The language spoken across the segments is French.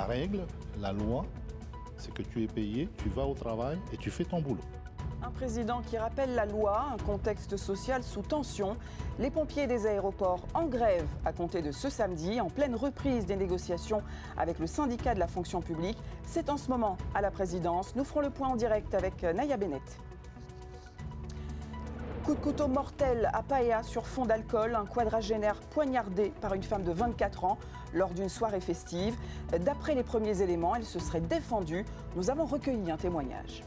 La règle, la loi, c'est que tu es payé, tu vas au travail et tu fais ton boulot. Un président qui rappelle la loi, un contexte social sous tension. Les pompiers des aéroports en grève à compter de ce samedi, en pleine reprise des négociations avec le syndicat de la fonction publique. C'est en ce moment à la présidence. Nous ferons le point en direct avec Naya Bennett. Coup de couteau mortel à Paea sur fond d'alcool, un quadragénaire poignardé par une femme de 24 ans lors d'une soirée festive. D'après les premiers éléments, elle se serait défendue. Nous avons recueilli un témoignage.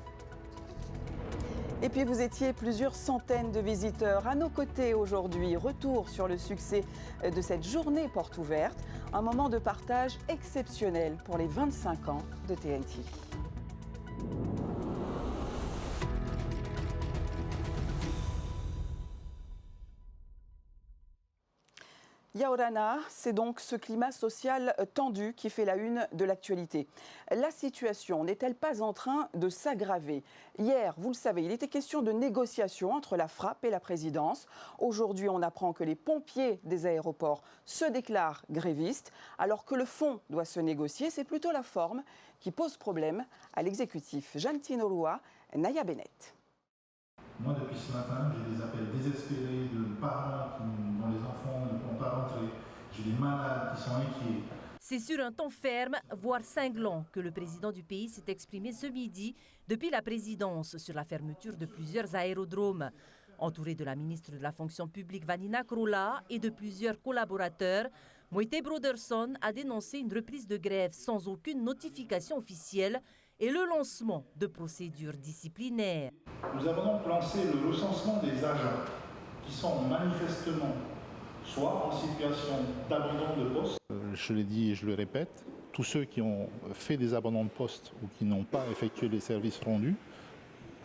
Et puis vous étiez plusieurs centaines de visiteurs à nos côtés aujourd'hui. Retour sur le succès de cette journée porte ouverte. Un moment de partage exceptionnel pour les 25 ans de TNT. Yaorana, c'est donc ce climat social tendu qui fait la une de l'actualité. La situation n'est-elle pas en train de s'aggraver? Hier, vous le savez, il était question de négociations entre la frappe et la présidence. Aujourd'hui, on apprend que les pompiers des aéroports se déclarent grévistes, alors que le fond doit se négocier. C'est plutôt la forme qui pose problème à l'exécutif. Jeanne Tinoloa, Naya Bennett. Moi, depuis ce matin, j'ai des appels désespérés de parents dont les enfants ne pourront pas rentrer. J'ai des malades qui sont inquiets. C'est sur un ton ferme, voire cinglant, que le président du pays s'est exprimé ce midi depuis la présidence sur la fermeture de plusieurs aérodromes. Entouré de la ministre de la fonction publique Vanina Krula et de plusieurs collaborateurs, Moïté Broderson a dénoncé une reprise de grève sans aucune notification officielle et le lancement de procédures disciplinaires. Nous avons donc lancé le recensement des agents qui sont manifestement soit en situation d'abandon de poste. Je l'ai dit et je le répète, tous ceux qui ont fait des abandons de poste ou qui n'ont pas effectué les services rendus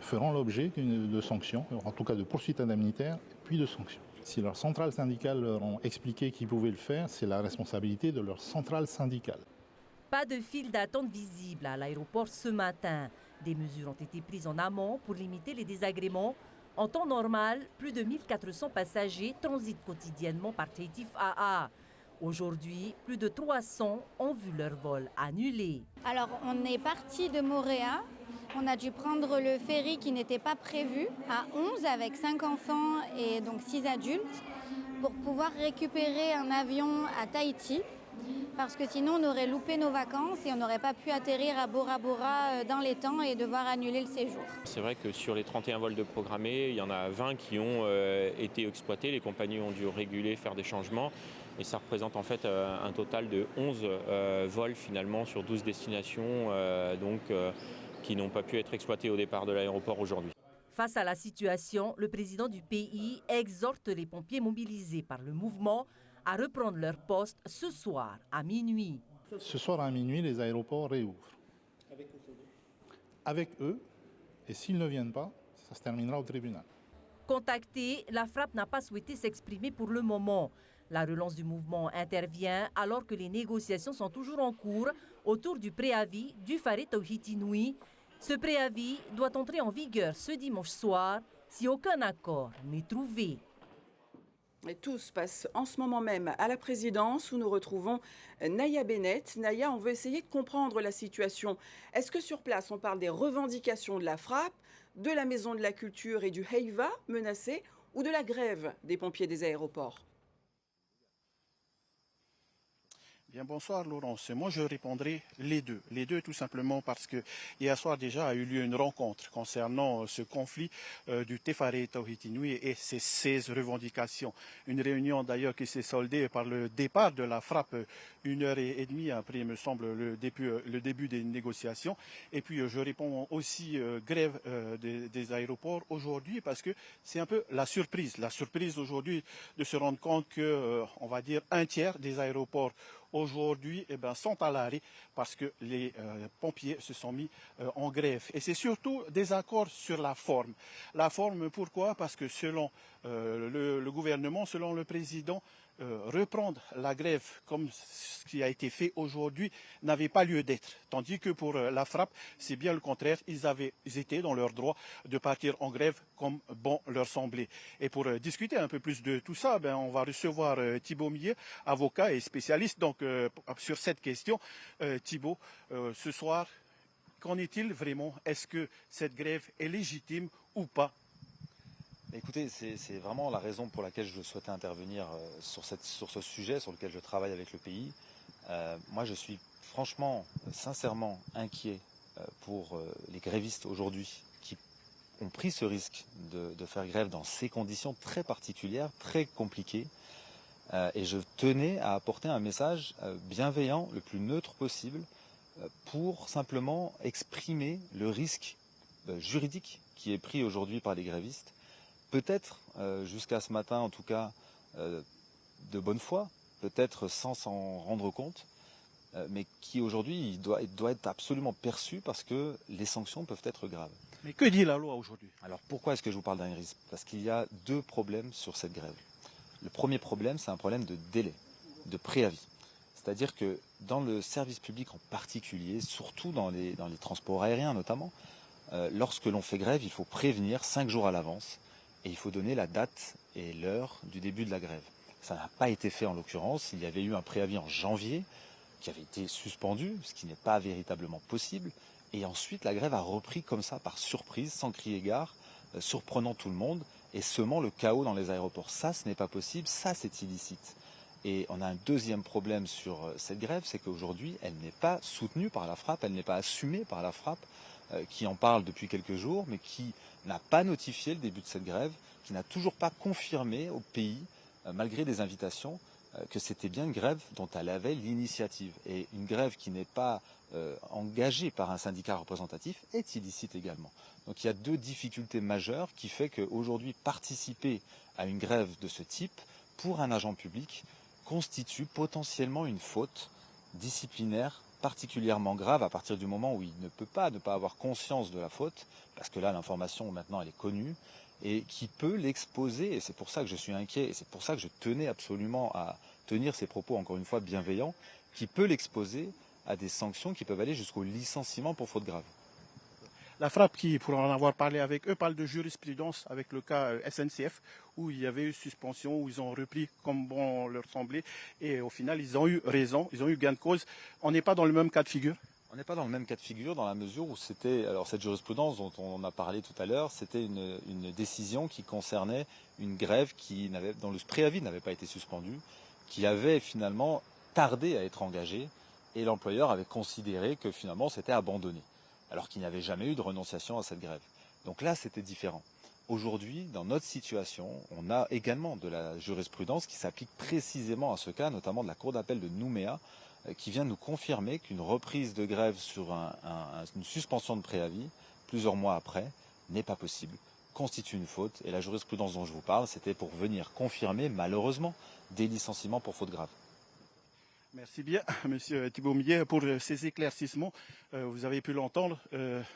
feront l'objet de sanctions, en tout cas de poursuites indemnitaires, puis de sanctions. Si leur centrale syndicale leur ont expliqué qu'ils pouvaient le faire, c'est la responsabilité de leur centrale syndicale. Pas de file d'attente visible à l'aéroport ce matin. Des mesures ont été prises en amont pour limiter les désagréments. En temps normal, plus de 1400 passagers transitent quotidiennement par Taitif AA. Aujourd'hui, plus de 300 ont vu leur vol annulé. Alors, on est parti de Moorea. On a dû prendre le ferry qui n'était pas prévu à 11 avec 5 enfants et donc 6 adultes pour pouvoir récupérer un avion à Tahiti. Parce que sinon, on aurait loupé nos vacances et on n'aurait pas pu atterrir à Bora Bora dans les temps et devoir annuler le séjour. C'est vrai que sur les 31 vols de programmés, il y en a 20 qui ont été exploités. Les compagnies ont dû réguler, faire des changements. Et ça représente en fait un total de 11 vols finalement sur 12 destinations qui n'ont pas pu être exploités au départ de l'aéroport aujourd'hui. Face à la situation, le président du pays exhorte les pompiers mobilisés par le mouvement à reprendre leur poste ce soir à minuit. Ce soir à minuit, les aéroports réouvrent. Avec eux, et s'ils ne viennent pas, ça se terminera au tribunal. Contactée, la frappe n'a pas souhaité s'exprimer pour le moment. La relance du mouvement intervient alors que les négociations sont toujours en cours autour du préavis du Faré Tawhiti Nui. Ce préavis doit entrer en vigueur ce dimanche soir si aucun accord n'est trouvé. Et tout se passe en ce moment même à la présidence où nous retrouvons Naya Bennett. Naya, on veut essayer de comprendre la situation. Est-ce que sur place, on parle des revendications de la frappe, de la maison de la culture et du Heiva menacé ou de la grève des pompiers des aéroports? Bien, bonsoir Laurence. Moi je répondrai les deux. Les deux tout simplement parce que hier soir déjà a eu lieu une rencontre concernant ce conflit du Tefaré Tawhiti Nui et ses 16 revendications. Une réunion d'ailleurs qui s'est soldée par le départ de la frappe 1h30 après, il me semble, le début des négociations. Et puis je réponds aussi grève des aéroports aujourd'hui parce que c'est un peu la surprise. La surprise aujourd'hui de se rendre compte que, on va dire, un tiers des aéroports aujourd'hui sont à l'arrêt parce que les pompiers se sont mis en grève. Et c'est surtout des accords sur la forme. La forme, pourquoi? Parce que selon le gouvernement, selon le président, reprendre la grève comme ce qui a été fait aujourd'hui n'avait pas lieu d'être. Tandis que pour la frappe, c'est bien le contraire. Ils étaient dans leur droit de partir en grève comme bon leur semblait. Et pour discuter un peu plus de tout ça, on va recevoir Thibaut Millet, avocat et spécialiste donc, sur cette question. Thibaut, ce soir, qu'en est-il vraiment? Est-ce que cette grève est légitime ou pas? Écoutez, c'est vraiment la raison pour laquelle je souhaitais intervenir sur ce sujet sur lequel je travaille avec le pays. Moi, je suis franchement, sincèrement inquiet pour les grévistes aujourd'hui qui ont pris ce risque de faire grève dans ces conditions très particulières, très compliquées. Et je tenais à apporter un message bienveillant, le plus neutre possible, pour simplement exprimer le risque juridique qui est pris aujourd'hui par les grévistes. Peut-être, jusqu'à ce matin en tout cas, de bonne foi, peut-être sans s'en rendre compte, mais qui aujourd'hui doit être absolument perçu parce que les sanctions peuvent être graves. Mais que dit la loi aujourd'hui? Alors pourquoi est-ce que je vous parle d'un risque? Parce qu'il y a deux problèmes sur cette grève. Le premier problème, c'est un problème de délai, de préavis. C'est-à-dire que dans le service public en particulier, surtout dans les transports aériens notamment, lorsque l'on fait grève, il faut prévenir 5 jours à l'avance. Et il faut donner la date et l'heure du début de la grève. Ça n'a pas été fait en l'occurrence. Il y avait eu un préavis en janvier qui avait été suspendu, ce qui n'est pas véritablement possible. Et ensuite, la grève a repris comme ça, par surprise, sans crier gare, surprenant tout le monde et semant le chaos dans les aéroports. Ça, ce n'est pas possible, ça, c'est illicite. Et on a un deuxième problème sur cette grève, c'est qu'aujourd'hui, elle n'est pas soutenue par la frappe, elle n'est pas assumée par la frappe, qui en parle depuis quelques jours, mais qui n'a pas notifié le début de cette grève, qui n'a toujours pas confirmé au pays, malgré des invitations, que c'était bien une grève dont elle avait l'initiative. Et une grève qui n'est pas engagée par un syndicat représentatif est illicite également. Donc il y a deux difficultés majeures qui font qu'aujourd'hui, participer à une grève de ce type, pour un agent public, constitue potentiellement une faute disciplinaire particulièrement grave à partir du moment où il ne peut pas ne pas avoir conscience de la faute, parce que là l'information maintenant elle est connue, et qui peut l'exposer, et c'est pour ça que je suis inquiet, et c'est pour ça que je tenais absolument à tenir ces propos encore une fois bienveillants, qui peut l'exposer à des sanctions qui peuvent aller jusqu'au licenciement pour faute grave. La frappe qui, pour en avoir parlé avec eux, parle de jurisprudence avec le cas SNCF, où il y avait eu suspension, où ils ont repris comme bon leur semblait, et au final ils ont eu raison, ils ont eu gain de cause. On n'est pas dans le même cas de figure? On n'est pas dans le même cas de figure dans la mesure où c'était, alors cette jurisprudence dont on a parlé tout à l'heure, c'était une décision qui concernait une grève dont le préavis n'avait pas été suspendu, qui avait finalement tardé à être engagée, et l'employeur avait considéré que finalement c'était abandonné, alors qu'il n'y avait jamais eu de renonciation à cette grève. Donc là, c'était différent. Aujourd'hui, dans notre situation, on a également de la jurisprudence qui s'applique précisément à ce cas, notamment de la Cour d'appel de Nouméa, qui vient nous confirmer qu'une reprise de grève sur une suspension de préavis, plusieurs mois après, n'est pas possible, constitue une faute. Et la jurisprudence dont je vous parle, c'était pour venir confirmer, malheureusement, des licenciements pour faute grave. Merci bien, Monsieur Thibaut Millet, pour ces éclaircissements. Vous avez pu l'entendre,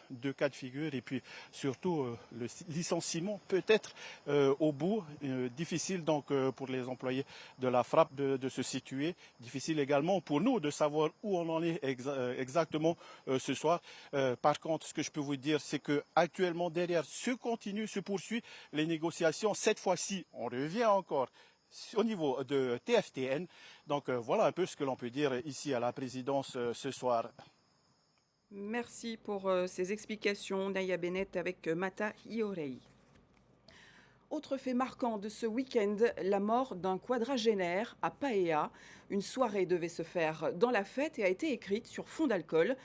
deux cas de figure et puis surtout le licenciement peut-être au bout. Difficile donc pour les employés de la frappe de se situer. Difficile également pour nous de savoir où on en est exactement ce soir. Par contre, ce que je peux vous dire, c'est que actuellement derrière se poursuit les négociations. Cette fois-ci, on revient encore au niveau de TFTN. Donc voilà un peu ce que l'on peut dire ici à la présidence ce soir. Merci pour ces explications, Naya Bennett avec Mata Iorei. Autre fait marquant de ce week-end, la mort d'un quadragénaire à Paea. Une soirée devait se faire dans la fête et a été écrite sur fond d'alcool.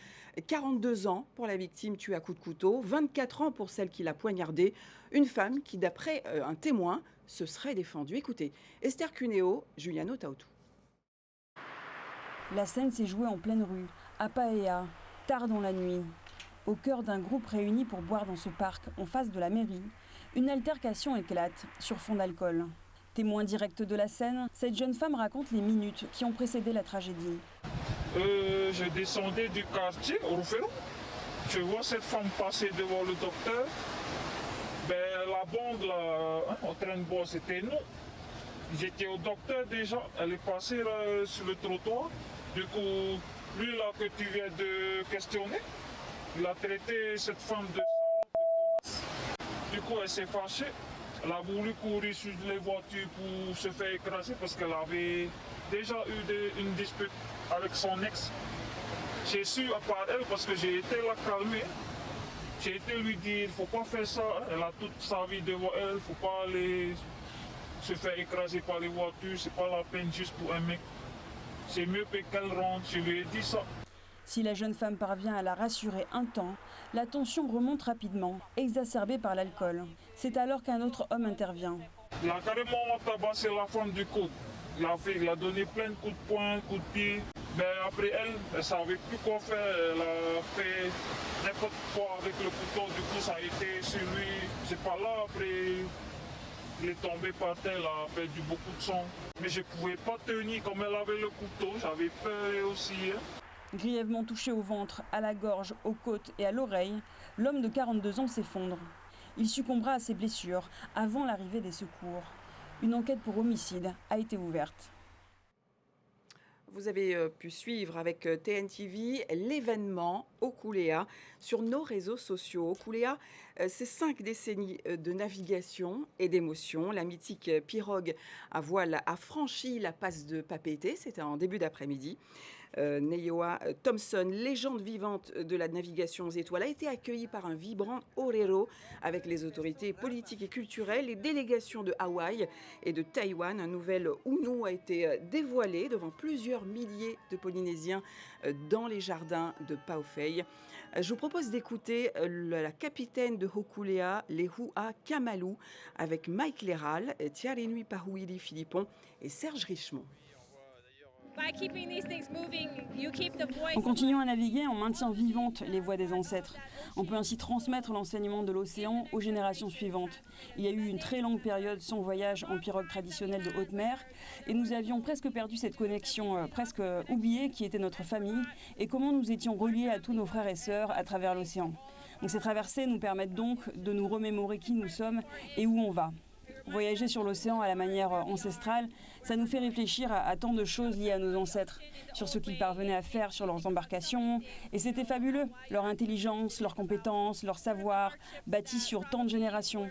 42 ans pour la victime tuée à coups de couteau, 24 ans pour celle qui l'a poignardée. Une femme qui, d'après un témoin, se serait défendue. Écoutez, Esther Cuneo, Juliano Tautou. La scène s'est jouée en pleine rue, à Paea, tard dans la nuit. Au cœur d'un groupe réuni pour boire dans ce parc, en face de la mairie, une altercation éclate sur fond d'alcool. Témoin direct de la scène, cette jeune femme raconte les minutes qui ont précédé la tragédie. Je descendais du quartier, au Ferro. Je vois cette femme passer devant le docteur. Elle a bande là, en train de boire, c'était nous. Ils étaient au docteur déjà, elle est passée là, sur le trottoir. Du coup, lui là que tu viens de questionner, il a traité cette femme de salope, de connasse. Du coup, elle s'est fâchée. Elle a voulu courir sur les voitures pour se faire écraser parce qu'elle avait déjà eu une dispute avec son ex. J'ai su à part elle parce que j'ai été la calmer. J'ai été lui dire, il ne faut pas faire ça. Elle a toute sa vie devant elle, il ne faut pas aller se faire écraser par les voitures. C'est pas la peine juste pour un mec. C'est mieux qu'elle rentre, je lui ai dit ça. Si la jeune femme parvient à la rassurer un temps, la tension remonte rapidement, exacerbée par l'alcool. C'est alors qu'un autre homme intervient. Il a carrément tabassé la femme du coude. Il a donné plein de coups de poing, coups de pied. Mais après elle ne savait plus quoi faire. Elle a fait n'importe quoi avec le couteau. Du coup, ça a été sur lui. C'est pas là. Après, il est tombé par terre. Il a perdu beaucoup de sang. Mais je ne pouvais pas tenir comme elle avait le couteau. J'avais peur aussi. Grièvement touché au ventre, à la gorge, aux côtes et à l'oreille, l'homme de 42 ans s'effondre. Il succombera à ses blessures avant l'arrivée des secours. Une enquête pour homicide a été ouverte. Vous avez pu suivre avec TNTV l'événement Hokulea sur nos réseaux sociaux. Hokulea, c'est 5 décennies de navigation et d'émotion. La mythique pirogue à voile a franchi la passe de Papeete, c'était en début d'après-midi. Neyoa Thompson, légende vivante de la navigation aux étoiles, a été accueillie par un vibrant orero avec les autorités politiques et culturelles, les délégations de Hawaï et de Taïwan. Un nouvel Unu a été dévoilé devant plusieurs milliers de Polynésiens dans les jardins de Paofei. Je vous propose d'écouter la capitaine de Hokulea, Lehua Kamalu, avec Mike Léral, Tiarenui Pahuili Philippon et Serge Richemont. En continuant à naviguer, on maintient vivantes les voix des ancêtres. On peut ainsi transmettre l'enseignement de l'océan aux générations suivantes. Il y a eu une très longue période sans voyage en pirogue traditionnelle de haute mer et nous avions presque perdu cette connexion presque oubliée qui était notre famille et comment nous étions reliés à tous nos frères et sœurs à travers l'océan. Donc ces traversées nous permettent donc de nous remémorer qui nous sommes et où on va. Voyager sur l'océan à la manière ancestrale, ça nous fait réfléchir à tant de choses liées à nos ancêtres, sur ce qu'ils parvenaient à faire sur leurs embarcations. Et c'était fabuleux, leur intelligence, leurs compétences, leur savoir, bâtis sur tant de générations.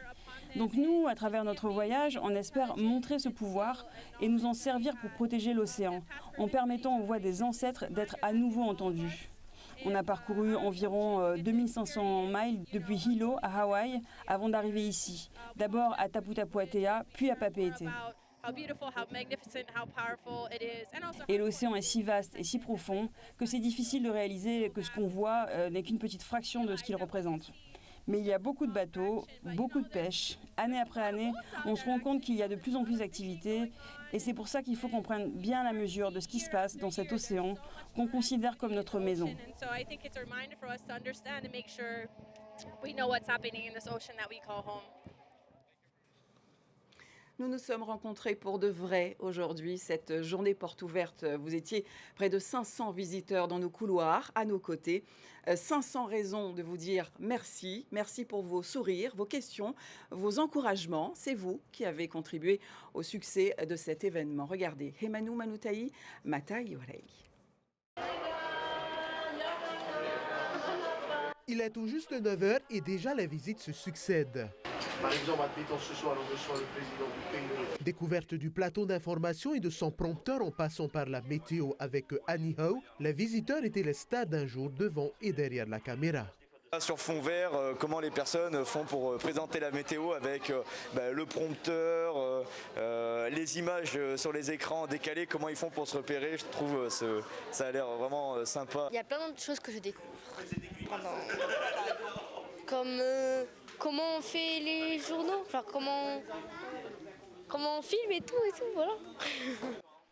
Donc nous, à travers notre voyage, on espère montrer ce pouvoir et nous en servir pour protéger l'océan, en permettant aux voix des ancêtres d'être à nouveau entendues. On a parcouru environ 2500 miles depuis Hilo à Hawaï avant d'arriver ici. D'abord à Taputapuatea, puis à Papeete. Et l'océan est si vaste et si profond que c'est difficile de réaliser que ce qu'on voit n'est qu'une petite fraction de ce qu'il représente. Mais il y a beaucoup de bateaux, beaucoup de pêche. Année après année, on se rend compte qu'il y a de plus en plus d'activités. Et c'est pour ça qu'il faut qu'on prenne bien la mesure de ce qui se passe dans cet océan qu'on considère comme notre maison. Nous nous sommes rencontrés pour de vrai aujourd'hui, cette journée porte ouverte. Vous étiez près de 500 visiteurs dans nos couloirs, à nos côtés. 500 raisons de vous dire merci. Merci pour vos sourires, vos questions, vos encouragements. C'est vous qui avez contribué au succès de cet événement. Regardez, Hemanu Manutai, Mata Yorei. Il est tout juste 9h et déjà les visites se succèdent. Par exemple, admettons ce soir, on reçoit le président du pays. Découverte du plateau d'information et de son prompteur en passant par la météo avec Annie Howe, les visiteurs étaient les stars d'un jour devant et derrière la caméra. Sur fond vert, comment les personnes font pour présenter la météo avec le prompteur, les images sur les écrans décalés, comment ils font pour se repérer. Je trouve ça a l'air vraiment sympa. Il y a plein de choses que je découvre. Comme comment on fait les journaux, genre comment on filme et tout, voilà.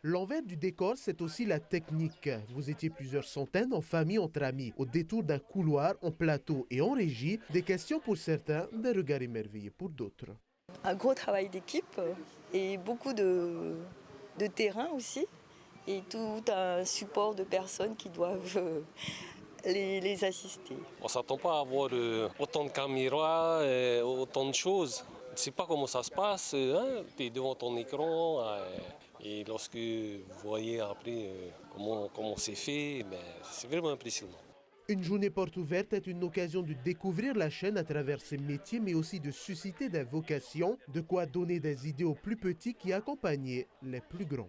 L'envers du décor, c'est aussi la technique. Vous étiez plusieurs centaines en famille, entre amis, au détour d'un couloir, en plateau et en régie. Des questions pour certains, des regards émerveillés pour d'autres. Un gros travail d'équipe et beaucoup de terrain aussi. Et tout un support de personnes qui doivent les assister. On ne s'attend pas à avoir autant de caméras, autant de choses. sais pas comment ça se passe, hein? Tu es devant ton écran et lorsque vous voyez après comment c'est fait, ben, c'est vraiment impressionnant. Une journée porte ouverte est une occasion de découvrir la chaîne à travers ses métiers, mais aussi de susciter des vocations, de quoi donner des idées aux plus petits qui accompagnaient les plus grands.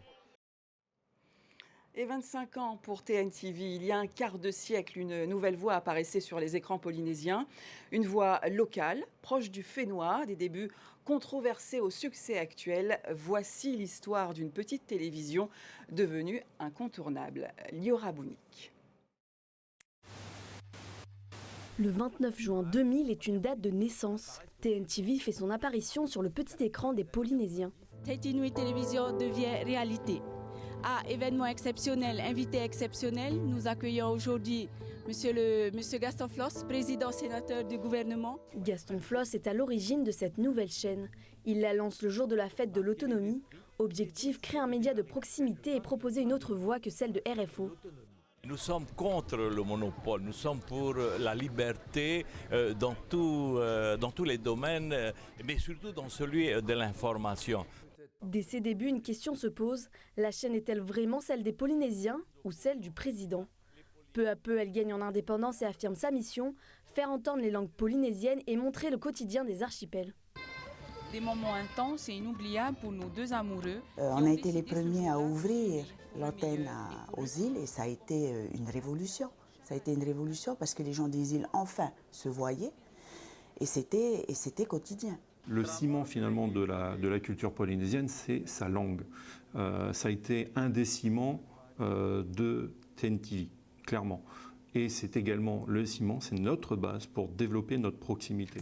Et 25 ans pour TNTV. Il y a un quart de siècle, une nouvelle voix apparaissait sur les écrans polynésiens. Une voix locale, proche du Fénois, des débuts controversés au succès actuel. Voici l'histoire d'une petite télévision devenue incontournable. Liora Bounik. Le 29 juin 2000 est une date de naissance. TNTV fait son apparition sur le petit écran des Polynésiens. TNT Télévision devient réalité. À événement exceptionnel, invité exceptionnel, nous accueillons aujourd'hui Monsieur Gaston Floss, président sénateur du gouvernement. Gaston Floss est à l'origine de cette nouvelle chaîne. Il la lance le jour de la fête de l'autonomie. Objectif, créer un média de proximité et proposer une autre voix que celle de RFO. Nous sommes contre le monopole, nous sommes pour la liberté dans tous les domaines, mais surtout dans celui de l'information. Dès ses débuts, une question se pose. La chaîne est-elle vraiment celle des Polynésiens ou celle du président? Peu à peu, elle gagne en indépendance et affirme sa mission, faire entendre les langues polynésiennes et montrer le quotidien des archipels. Des moments intenses et inoubliables pour nos deux amoureux. On a été les premiers à ouvrir l'antenne aux îles et ça a été une révolution. Ça a été une révolution parce que les gens des îles enfin se voyaient et c'était quotidien. Le ciment finalement de la culture polynésienne, c'est sa langue. Ça a été un des ciments de TNTV, clairement. Et c'est également le ciment, c'est notre base pour développer notre proximité.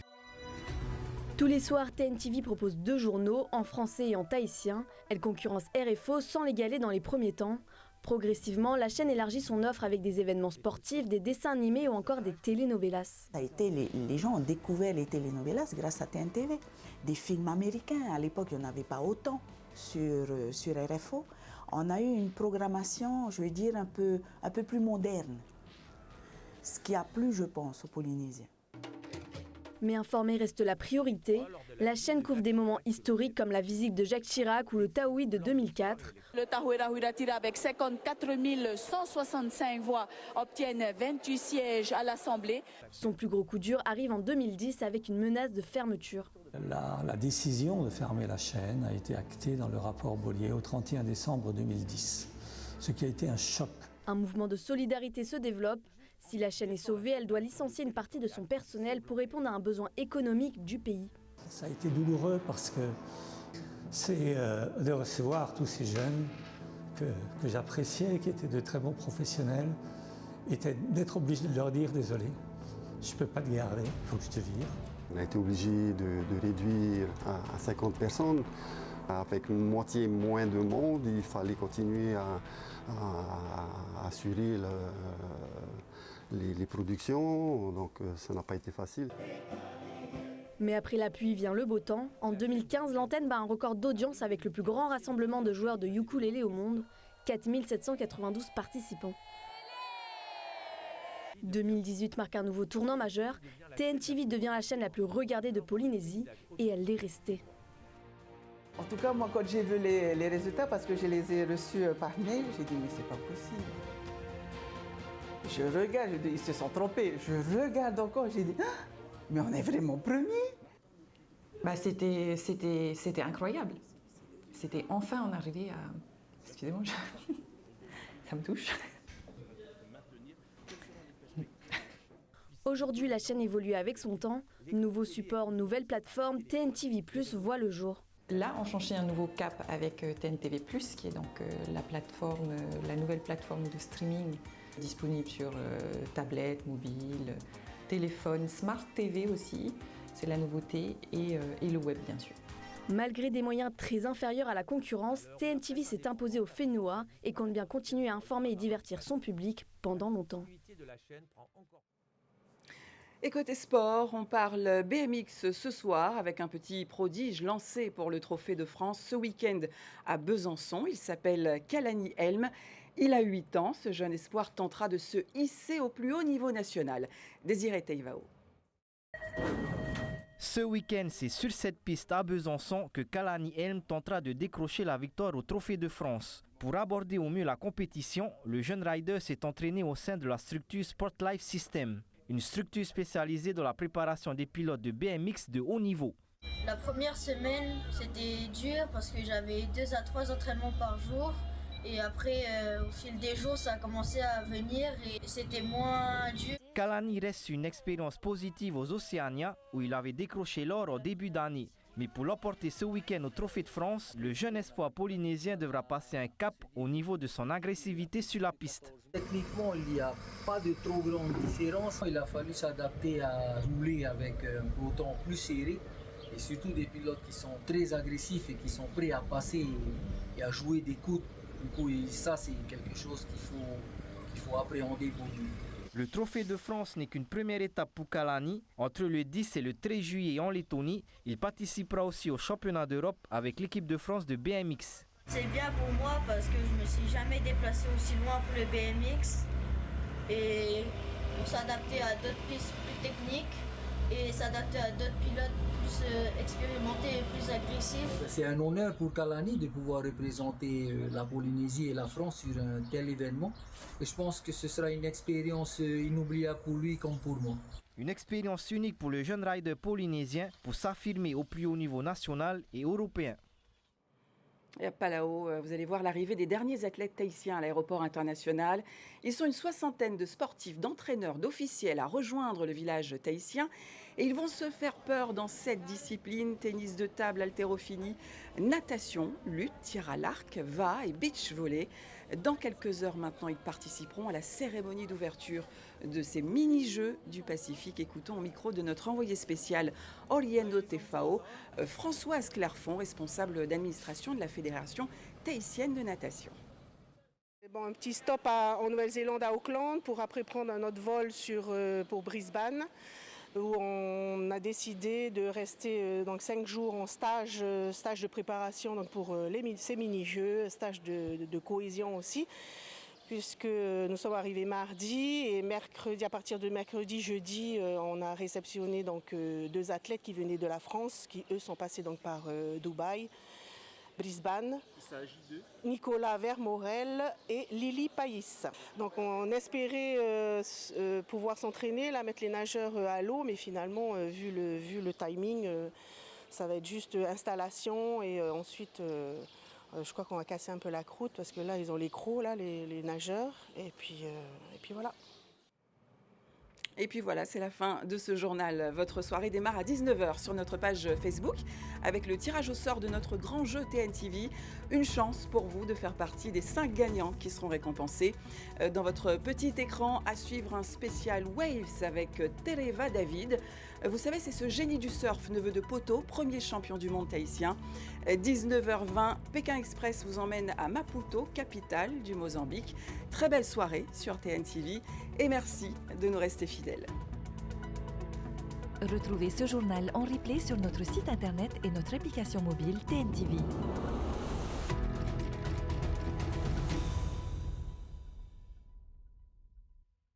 Tous les soirs, TNTV propose 2 journaux, en français et en tahitien. Elle concurrence RFO sans l'égaler dans les premiers temps. Progressivement, la chaîne élargit son offre avec des événements sportifs, des dessins animés ou encore des telenovelas. Ça a été, les gens ont découvert les telenovelas grâce à TNTV. Des films américains, à l'époque, il n'y en avait pas autant sur RFO. On a eu une programmation, je veux dire, un peu plus moderne. Ce qui a plu, je pense, aux Polynésiens. Mais informer reste la priorité. La chaîne couvre des moments historiques comme la visite de Jacques Chirac ou le Taoui de 2004. Le Tahuera Huiratira avec 54 165 voix obtiennent 28 sièges à l'Assemblée. Son plus gros coup dur arrive en 2010 avec une menace de fermeture. La décision de fermer la chaîne a été actée dans le rapport Bollier au 31 décembre 2010, ce qui a été un choc. Un mouvement de solidarité se développe. Si la chaîne est sauvée, elle doit licencier une partie de son personnel pour répondre à un besoin économique du pays. Ça a été douloureux parce que c'est de recevoir tous ces jeunes que j'appréciais, qui étaient de très bons professionnels, et d'être obligé de leur dire désolé, je ne peux pas te garder, il faut que je te vire. On a été obligé de réduire à 50 personnes. Avec une moitié moins de monde, il fallait continuer à assurer les productions, donc ça n'a pas été facile. Mais après la pluie vient le beau temps. En 2015, l'antenne bat un record d'audience avec le plus grand rassemblement de joueurs de ukulélé au monde, 4792 participants. 2018 marque un nouveau tournant majeur. TNTV devient la chaîne la plus regardée de Polynésie et elle l'est restée. En tout cas, moi, quand j'ai vu les résultats, parce que je les ai reçus par mail, j'ai dit mais c'est pas possible. Je regarde, je dis, ils se sont trompés. Je regarde encore, j'ai dit ah, mais on est vraiment premiers. C'était incroyable. C'était enfin on arrivait à... Excusez-moi, ça me touche. Aujourd'hui, la chaîne évolue avec son temps. Nouveaux supports, nouvelles plateformes, TNTV+ voit le jour. Là, on franchit un nouveau cap avec TNTV+, qui est donc la nouvelle plateforme de streaming disponible sur tablette, mobile, téléphone, Smart TV aussi, c'est la nouveauté, et le web bien sûr. Malgré des moyens très inférieurs à la concurrence, TNTV s'est imposé au Fénois et compte bien continuer à informer et divertir son public pendant longtemps. Et côté sport, on parle BMX ce soir avec un petit prodige lancé pour le Trophée de France ce week-end à Besançon. Il s'appelle Kalani Helm. Il a 8 ans. Ce jeune espoir tentera de se hisser au plus haut niveau national. Désiré Teivao. Ce week-end, c'est sur cette piste à Besançon que Kalani Elm tentera de décrocher la victoire au Trophée de France. Pour aborder au mieux la compétition, le jeune rider s'est entraîné au sein de la structure Sportlife System, une structure spécialisée dans la préparation des pilotes de BMX de haut niveau. La première semaine, c'était dur parce que j'avais 2 à 3 entraînements par jour. Et après, au fil des jours, ça a commencé à venir et c'était moins dur. Kalani reste une expérience positive aux Océania où il avait décroché l'or au début d'année. Mais pour l'emporter ce week-end au Trophée de France, le jeune espoir polynésien devra passer un cap au niveau de son agressivité sur la piste. Techniquement, il n'y a pas de trop grande différence. Il a fallu s'adapter à rouler avec un peloton plus serré et surtout des pilotes qui sont très agressifs et qui sont prêts à passer et à jouer des coups. Du coup, ça, c'est quelque chose qu'il faut appréhender pour lui. Le Trophée de France n'est qu'une première étape pour Kalani. Entre le 10 et le 13 juillet en Lettonie, il participera aussi au championnat d'Europe avec l'équipe de France de BMX. C'est bien pour moi parce que je ne me suis jamais déplacé aussi loin pour le BMX. Et pour s'adapter à d'autres pistes plus techniques et s'adapter à d'autres pilotes plus expérimentés et plus agressifs. C'est un honneur pour Kalani de pouvoir représenter la Polynésie et la France sur un tel événement. Et je pense que ce sera une expérience inoubliable pour lui comme pour moi. Une expérience unique pour le jeune rider polynésien pour s'affirmer au plus haut niveau national et européen. Et à Palau, vous allez voir l'arrivée des derniers athlètes tahitiens à l'aéroport international. Ils sont une soixantaine de sportifs, d'entraîneurs, d'officiels à rejoindre le village tahitien. Et ils vont se faire peur dans 7 disciplines, tennis de table, haltérophilie, natation, lutte, tir à l'arc, va et beach volley. Dans quelques heures maintenant, ils participeront à la cérémonie d'ouverture de ces mini-jeux du Pacifique. Écoutons au micro de notre envoyé spécial Oriendo Tefao, Françoise Clairfond, responsable d'administration de la Fédération tahitienne de natation. Bon, un petit stop en Nouvelle-Zélande à Auckland pour après prendre un autre vol pour Brisbane, où on a décidé de rester donc 5 jours en stage de préparation donc pour ces mini-jeux, stage de cohésion aussi, puisque nous sommes arrivés mardi et mercredi, à partir de mercredi, jeudi, on a réceptionné donc 2 athlètes qui venaient de la France, qui eux sont passés donc par Dubaï, Brisbane. Il s'agit de Nicolas Vermorel et Lily Païs. Donc on espérait pouvoir s'entraîner, mettre les nageurs à l'eau, mais finalement, vu le timing, ça va être juste installation et ensuite, je crois qu'on va casser un peu la croûte parce que là, ils ont les crocs, là, les nageurs, et puis voilà. Et puis voilà, c'est la fin de ce journal. Votre soirée démarre à 19h sur notre page Facebook avec le tirage au sort de notre grand jeu TNTV. Une chance pour vous de faire partie des 5 gagnants qui seront récompensés. Dans votre petit écran, à suivre un spécial Waves avec Tereva David. Vous savez, c'est ce génie du surf, neveu de Poto, premier champion du monde tahitien. 19h20, Pékin Express vous emmène à Maputo, capitale du Mozambique. Très belle soirée sur TNTV et merci de nous rester fidèles. Retrouvez ce journal en replay sur notre site internet et notre application mobile TNTV.